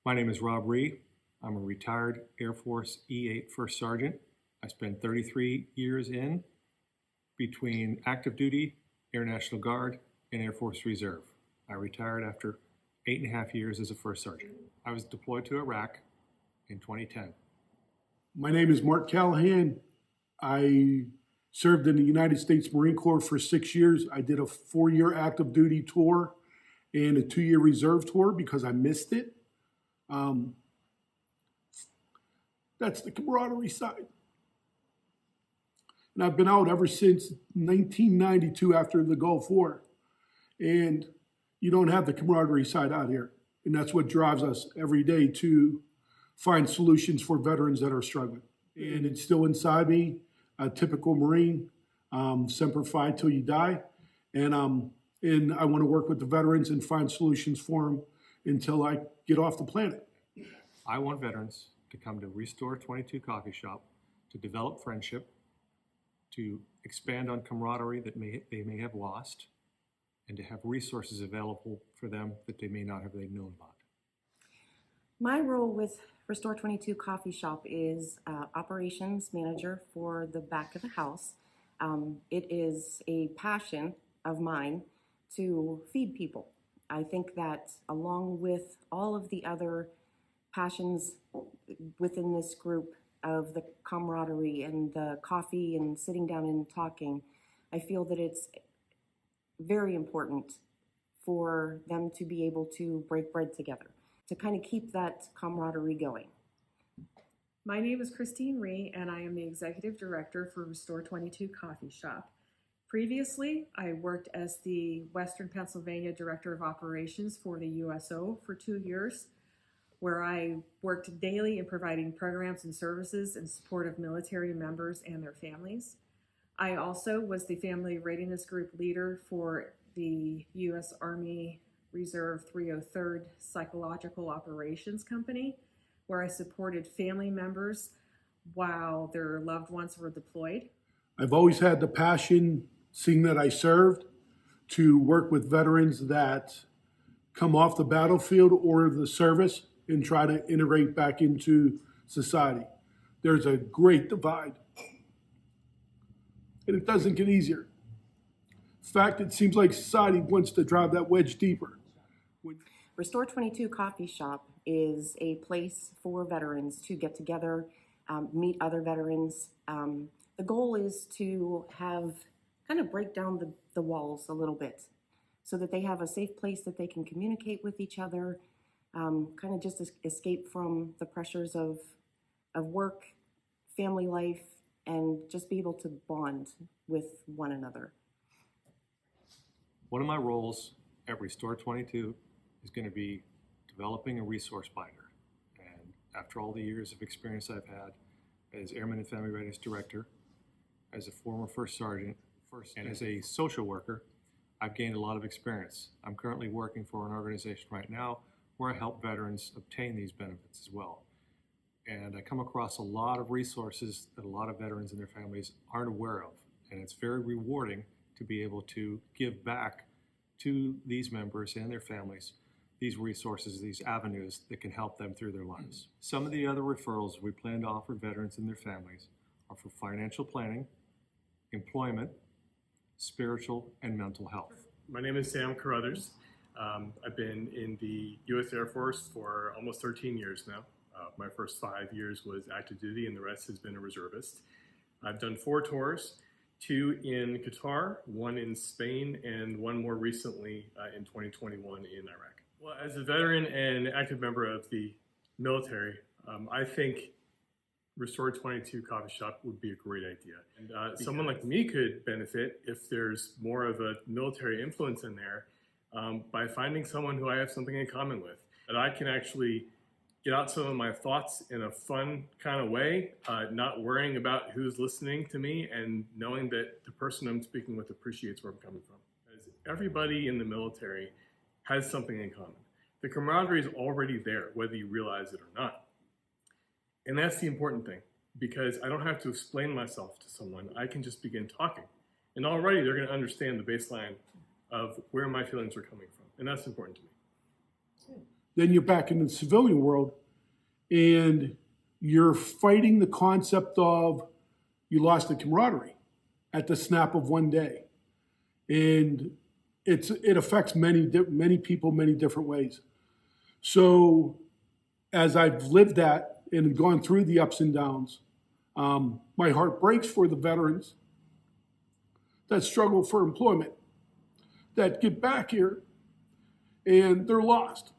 My name is Rob Ree. I'm a retired Air Force E-8 First Sergeant. I spent 33 years in between active duty, Air National Guard, and Air Force Reserve. I retired after 8.5 years as a First Sergeant. I was deployed to Iraq in 2010. My name is Mark Callahan. I served in the United States Marine Corps for 6 years. I did a 4-year active duty tour and a 2-year reserve tour because I missed it. That's the camaraderie side. And I've been out ever since 1992 after the Gulf War. And you don't have the camaraderie side out here. And that's what drives us every day to find solutions for veterans that are struggling. And it's still inside me, a typical Marine, semper fi till you die. And I want to work with the veterans and find solutions for them until I get off the planet. I want veterans to come to Restore 22 Coffee Shop to develop friendship, to expand on camaraderie that they may have lost, and to have resources available for them that they may not have known about. My role with Restore 22 Coffee Shop is operations manager for the back of the house. It is a passion of mine to feed people. I think that along with all of the other passions within this group of the camaraderie and the coffee and sitting down and talking, I feel that it's very important for them to be able to break bread together, to kind of keep that camaraderie going. My name is Christine Ree, and I am the Executive Director for Restore 22 Coffee Shop. Previously, I worked as the Western Pennsylvania Director of Operations for the USO for 2 years, where I worked daily in providing programs and services in support of military members and their families. I also was the Family Readiness Group leader for the U.S. Army Reserve 303rd Psychological Operations Company, where I supported family members while their loved ones were deployed. I've always had the passion, seeing that I served, to work with veterans that come off the battlefield or the service and try to integrate back into society. There's a great divide, and it doesn't get easier. In fact, it seems like society wants to drive that wedge deeper. Restore 22 Coffee Shop is a place for veterans to get together, meet other veterans. The goal is to kind of break down the walls a little bit so that they have a safe place that they can communicate with each other, kind of just escape from the pressures of work, family life, and just be able to bond with one another. One of my roles at Restore 22 is going to be developing a resource binder. And after all the years of experience I've had as Airman and Family Readiness Director, as a former First Sergeant, and as a social worker, I've gained a lot of experience. I'm currently working for an organization right now where I help veterans obtain these benefits as well. And I come across a lot of resources that a lot of veterans and their families aren't aware of. And it's very rewarding to be able to give back to these members and their families these resources, these avenues that can help them through their lives. Some of the other referrals we plan to offer veterans and their families are for financial planning, employment, spiritual, and mental health. My name is Sam Carruthers. I've been in the U.S. Air Force for almost 13 years now. My first 5 years was active duty and the rest has been a reservist. I've done 4 tours, 2 in Qatar, 1 in Spain, and 1 more recently in 2021 in Iraq. Well, as a veteran and active member of the military, I think Restore 22 Coffee Shop would be a great idea. And someone like me could benefit if there's more of a military influence in there by finding someone who I have something in common with. That I can actually get out some of my thoughts in a fun kind of way, not worrying about who's listening to me and knowing that the person I'm speaking with appreciates where I'm coming from. As everybody in the military has something in common. The camaraderie is already there, whether you realize it or not. And that's the important thing, because I don't have to explain myself to someone. I can just begin talking. And already they're going to understand the baseline of where my feelings are coming from. And that's important to me. Then you're back in the civilian world and you're fighting the concept of you lost the camaraderie at the snap of one day. And it affects many people many different ways. So as I've lived that and gone through the ups and downs, my heart breaks for the veterans that struggle for employment, that get back here and they're lost.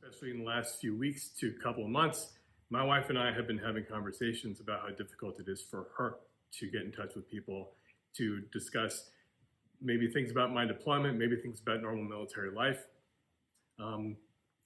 Especially in the last few weeks to couple of months, my wife and I have been having conversations about how difficult it is for her to get in touch with people, to discuss maybe things about my deployment, maybe things about normal military life.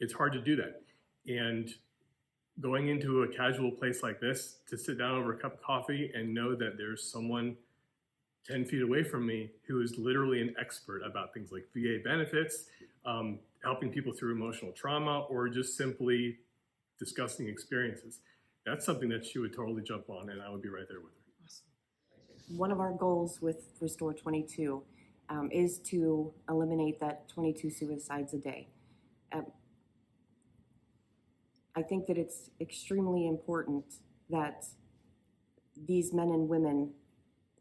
It's hard to do that. And going into a casual place like this, to sit down over a cup of coffee and know that there's someone 10 feet away from me who is literally an expert about things like VA benefits, helping people through emotional trauma, or just simply discussing experiences. That's something that she would totally jump on, and I would be right there with her. One of our goals with Restore 22 is to eliminate that 22 suicides a day. I think that it's extremely important that these men and women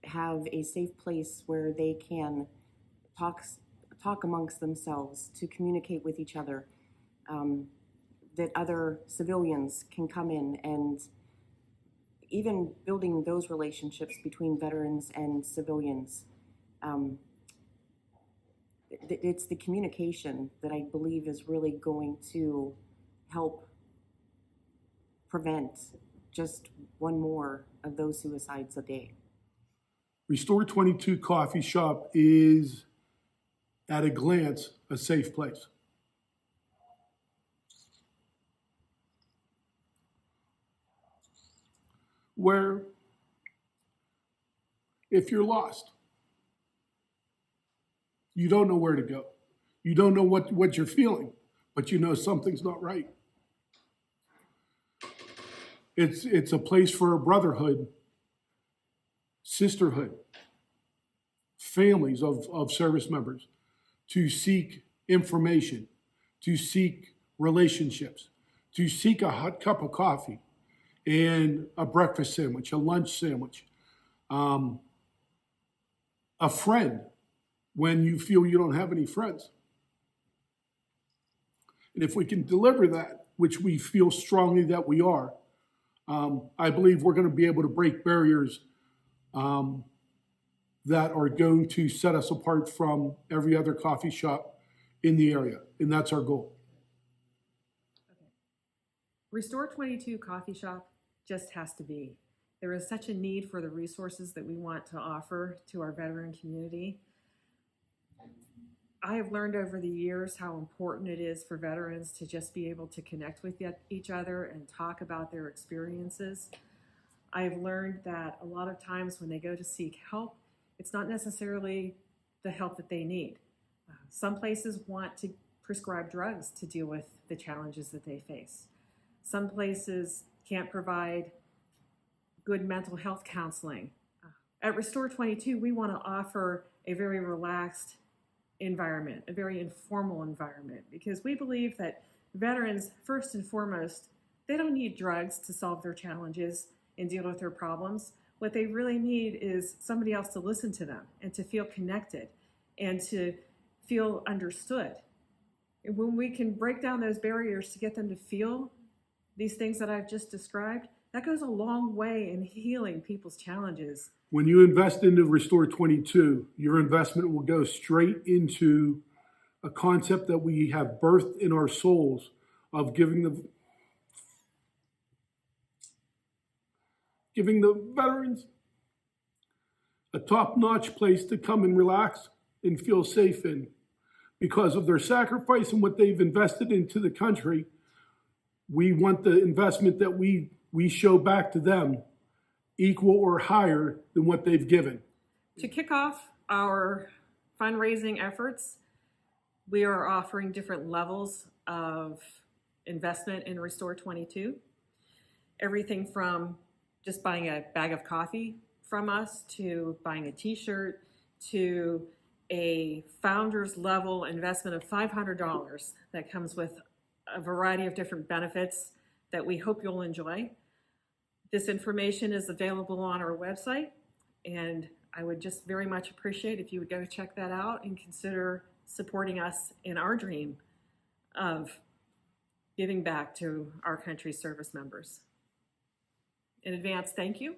have a safe place where they can talk amongst themselves, to communicate with each other, that other civilians can come in, and even building those relationships between veterans and civilians. It's the communication that I believe is really going to help prevent just one more of those suicides a day. Restore 22 Coffee Shop is, at a glance, a safe place. Where, if you're lost, you don't know where to go. You don't know what you're feeling, but you know something's not right. It's a place for a brotherhood, sisterhood, families of service members to seek information, to seek relationships, to seek a hot cup of coffee and a breakfast sandwich, a lunch sandwich, a friend when you feel you don't have any friends. And if we can deliver that, which we feel strongly that we are, I believe we're going to be able to break barriers that are going to set us apart from every other coffee shop in the area. And that's our goal. Okay. Restore 22 Coffee Shop just has to be. There is such a need for the resources that we want to offer to our veteran community. I have learned over the years how important it is for veterans to just be able to connect with each other and talk about their experiences. I have learned that a lot of times when they go to seek help, it's not necessarily the help that they need. Some places want to prescribe drugs to deal with the challenges that they face. Some places can't provide good mental health counseling. At Restore 22, we want to offer a very relaxed environment, a very informal environment, because we believe that veterans, first and foremost, they don't need drugs to solve their challenges and deal with their problems. What they really need is somebody else to listen to them and to feel connected and to feel understood. And when we can break down those barriers to get them to feel these things that I've just described, that goes a long way in healing people's challenges. When you invest into Restore 22, your investment will go straight into a concept that we have birthed in our souls of giving the veterans a top-notch place to come and relax and feel safe in. Because of their sacrifice and what they've invested into the country, we want the investment that we show back to them equal or higher than what they've given. To kick off our fundraising efforts, we are offering different levels of investment in Restore 22. Everything from just buying a bag of coffee from us, to buying a t-shirt, to a founder's level investment of $500 that comes with a variety of different benefits that we hope you'll enjoy. This information is available on our website, and I would just very much appreciate if you would go check that out and consider supporting us in our dream of giving back to our country's service members. In advance, thank you,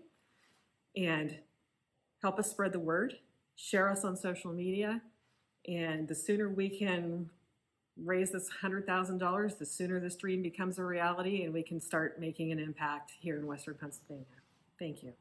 and help us spread the word. Share us on social media, and the sooner we can raise this $100,000, the sooner this dream becomes a reality and we can start making an impact here in Western Pennsylvania. Thank you.